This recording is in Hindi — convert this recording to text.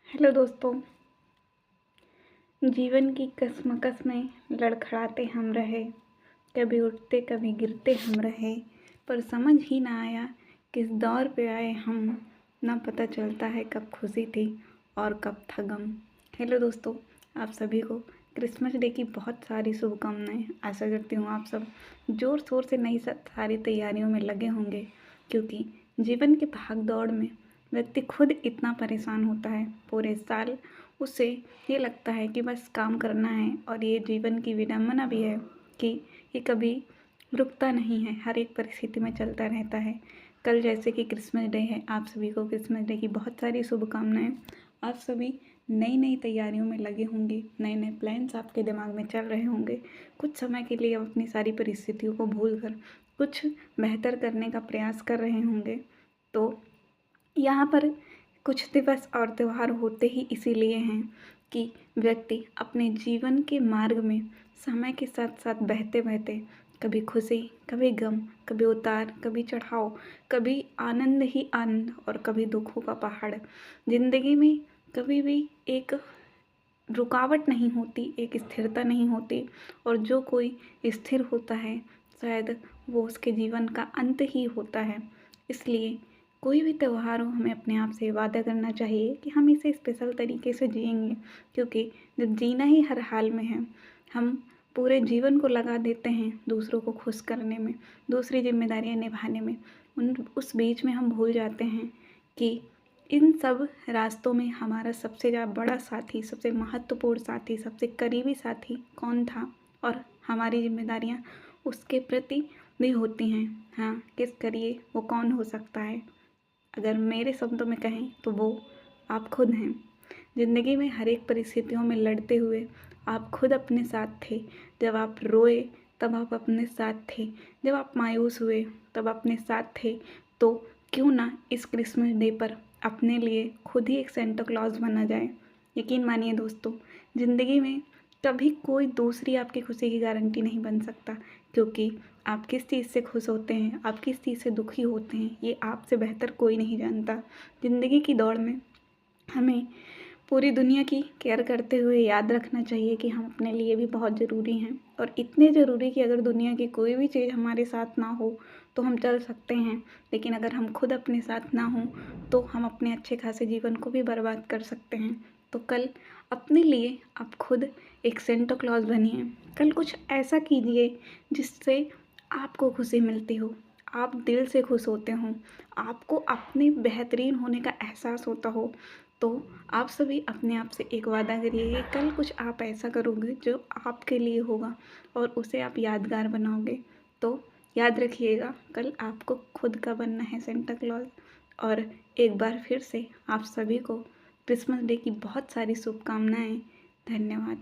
हेलो दोस्तों। जीवन की कश्मकश में लड़खड़ाते हम रहे, कभी उठते कभी गिरते हम रहे, पर समझ ही ना आया किस दौर पे आए हम। ना पता चलता है कब खुशी थी और कब था गम। हेलो दोस्तों, आप सभी को क्रिसमस डे की बहुत सारी शुभकामनाएं। आशा करती हूँ आप सब ज़ोर शोर से नई सारी तैयारियों में लगे होंगे, क्योंकि जीवन की भाग दौड़ में व्यक्ति खुद इतना परेशान होता है। पूरे साल उसे ये लगता है कि बस काम करना है, और ये जीवन की विडंबना भी है कि ये कभी रुकता नहीं है, हर एक परिस्थिति में चलता रहता है। कल जैसे कि क्रिसमस डे है, आप सभी को क्रिसमस डे की बहुत सारी शुभकामनाएं। आप सभी नई नई तैयारियों में लगे होंगे, नए नए प्लान्स आपके दिमाग में चल रहे होंगे। कुछ समय के लिए आप अपनी सारी परिस्थितियों को भूलकर कुछ बेहतर करने का प्रयास कर रहे होंगे। तो यहाँ पर कुछ दिवस और त्यौहार होते ही इसीलिए हैं कि व्यक्ति अपने जीवन के मार्ग में समय के साथ साथ बहते बहते कभी खुशी, कभी गम, कभी उतार, कभी चढ़ाव, कभी आनंद ही आनंद और कभी दुखों का पहाड़। जिंदगी में कभी भी एक रुकावट नहीं होती, एक स्थिरता नहीं होती, और जो कोई स्थिर होता है शायद वो उसके जीवन का अंत ही होता है। इसलिए कोई भी त्यौहार हो, हमें अपने आप से वादा करना चाहिए कि हम इसे स्पेशल तरीके से जिएंगे, क्योंकि जब जीना ही हर हाल में है, हम पूरे जीवन को लगा देते हैं दूसरों को खुश करने में, दूसरी जिम्मेदारियां निभाने में। उस बीच में हम भूल जाते हैं कि इन सब रास्तों में हमारा सबसे ज़्यादा बड़ा साथी, सबसे महत्वपूर्ण साथी, सबसे करीबी साथी कौन था, और हमारी जिम्मेदारियां उसके प्रति भी होती हैं। हाँ, किस करिए वो कौन हो सकता है? अगर मेरे शब्दों में कहें तो वो आप खुद हैं। ज़िंदगी में हर एक परिस्थितियों में लड़ते हुए आप खुद अपने साथ थे। जब आप रोए तब आप अपने साथ थे, जब आप मायूस हुए तब अपने साथ थे। तो क्यों ना इस क्रिसमस डे पर अपने लिए खुद ही एक सेंटा क्लॉज बना जाए। यकीन मानिए दोस्तों, ज़िंदगी में कभी कोई दूसरी आपकी खुशी की गारंटी नहीं बन सकता, क्योंकि आप किस चीज़ से खुश होते हैं, आप किस चीज़ से दुखी होते हैं, ये आपसे बेहतर कोई नहीं जानता। ज़िंदगी की दौड़ में हमें पूरी दुनिया की केयर करते हुए याद रखना चाहिए कि हम अपने लिए भी बहुत ज़रूरी हैं, और इतने ज़रूरी कि अगर दुनिया की कोई भी चीज़ हमारे साथ ना हो तो हम चल सकते हैं, लेकिन अगर हम खुद अपने साथ ना हों तो हम अपने अच्छे खासे जीवन को भी बर्बाद कर सकते हैं। तो कल अपने लिए आप खुद एक सेंटा क्लॉज बनिए। कल कुछ ऐसा कीजिए जिससे आपको खुशी मिलती हो, आप दिल से खुश होते हों, आपको अपने बेहतरीन होने का एहसास होता हो। तो आप सभी अपने आप से एक वादा करिए कि कल कुछ आप ऐसा करोगे जो आपके लिए होगा, और उसे आप यादगार बनाओगे। तो याद रखिएगा, कल आपको खुद का बनना है सेंटा क्लॉज। और एक बार फिर से आप सभी को क्रिसमस डे की बहुत सारी शुभकामनाएं। धन्यवाद।